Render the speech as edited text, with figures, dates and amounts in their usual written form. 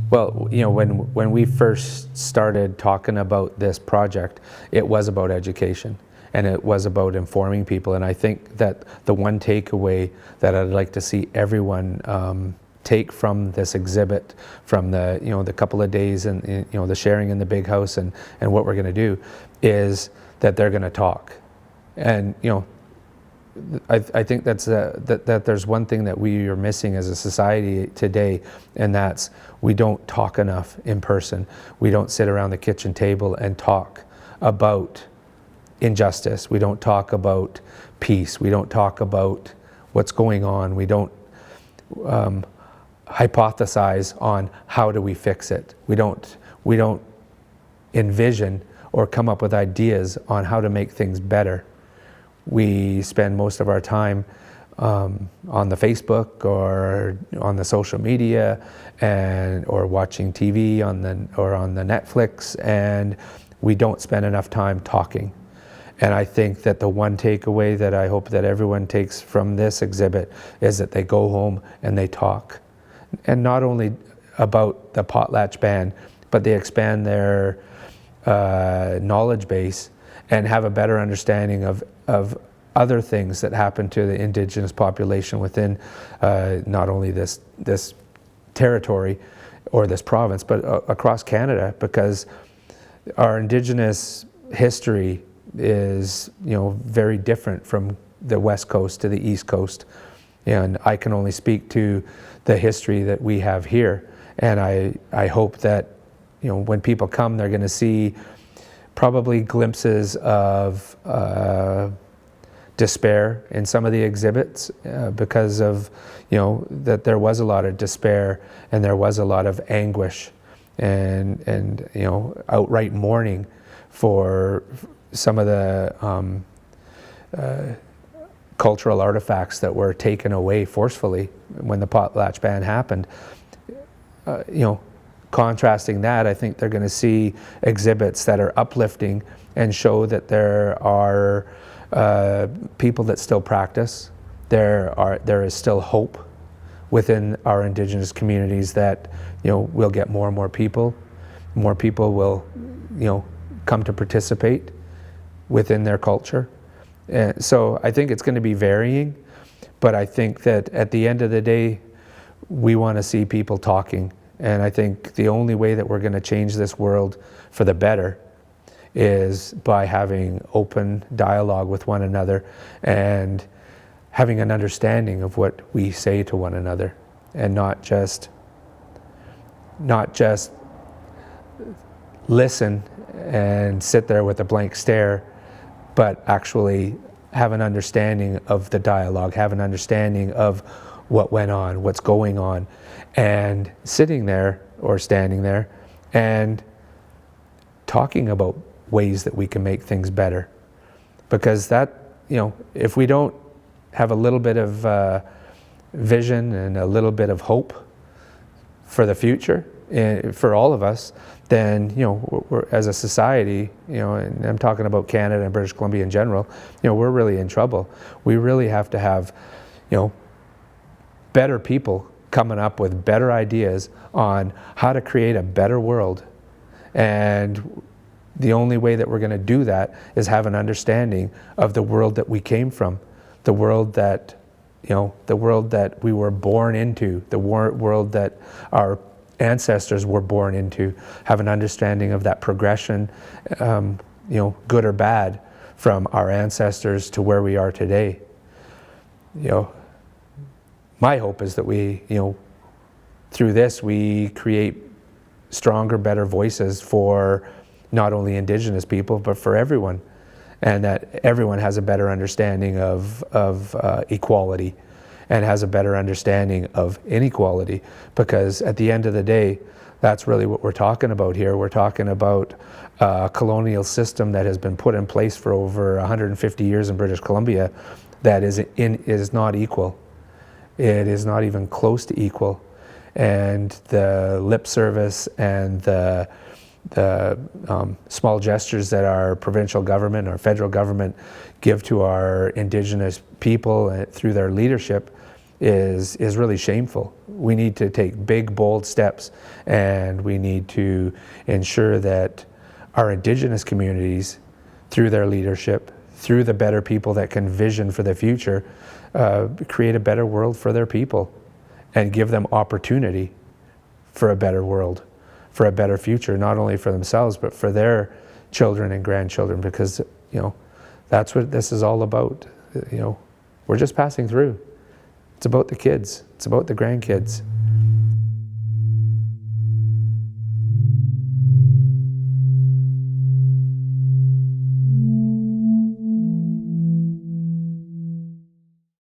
Well, when we first started talking about this project, it was about education and it was about informing people. And I think that the one takeaway that I'd like to see everyone take from this exhibit, from the couple of days and the sharing in the big house and what we're going to do, is that they're going to talk. And I think that there's one thing that we are missing as a society today, and that's we don't talk enough in person. We don't sit around the kitchen table and talk about injustice. We don't talk about peace. We don't talk about what's going on. We don't hypothesize on how do we fix it. We don't envision or come up with ideas on how to make things better. We spend most of our time on the Facebook or on the social media or watching TV on the Netflix, and we don't spend enough time talking. And I think that the one takeaway that I hope that everyone takes from this exhibit is that they go home and they talk. And not only about the Potlatch Ban, but they expand their knowledge base and have a better understanding of other things that happen to the Indigenous population within not only this territory or this province, but across Canada, because our Indigenous history is very different from the West Coast to the East Coast. And I can only speak to the history that we have here. And I hope that when people come, they're going to see probably glimpses of despair in some of the exhibits because of that there was a lot of despair and there was a lot of anguish and outright mourning for some of the cultural artifacts that were taken away forcefully when the Potlatch Ban happened. Contrasting that, I think they're going to see exhibits that are uplifting and show that there are people that still practice. There is still hope within our Indigenous communities that we'll get more and more people. More people will come to participate within their culture. And so I think it's going to be varying, but I think that at the end of the day, we want to see people talking. And I think the only way that we're going to change this world for the better is by having open dialogue with one another and having an understanding of what we say to one another, and not just listen and sit there with a blank stare, but actually have an understanding of the dialogue, have an understanding of what went on, what's going on, and sitting there or standing there and talking about ways that we can make things better. Because that, if we don't have a little bit of vision and a little bit of hope for the future, for all of us, then we're, as a society, and I'm talking about Canada and British Columbia in general, we're really in trouble. We really have to have better people coming up with better ideas on how to create a better world. And the only way that we're going to do that is have an understanding of the world that we came from, the world that we were born into, the world that our ancestors were born into, have an understanding of that progression, good or bad, from our ancestors to where we are today. My hope is that we, through this, we create stronger, better voices for not only Indigenous people, but for everyone, and that everyone has a better understanding of equality and has a better understanding of inequality, because at the end of the day, that's really what we're talking about here. We're talking about a colonial system that has been put in place for over 150 years in British Columbia that is not equal. It is not even close to equal. And the lip service and the small gestures that our provincial government or federal government give to our Indigenous people through their leadership is really shameful. We need to take big, bold steps, and we need to ensure that our Indigenous communities, through their leadership, through the better people that can vision for the future, create a better world for their people and give them opportunity for a better world, for a better future, not only for themselves, but for their children and grandchildren, because, that's what this is all about. We're just passing through. It's about the kids. It's about the grandkids.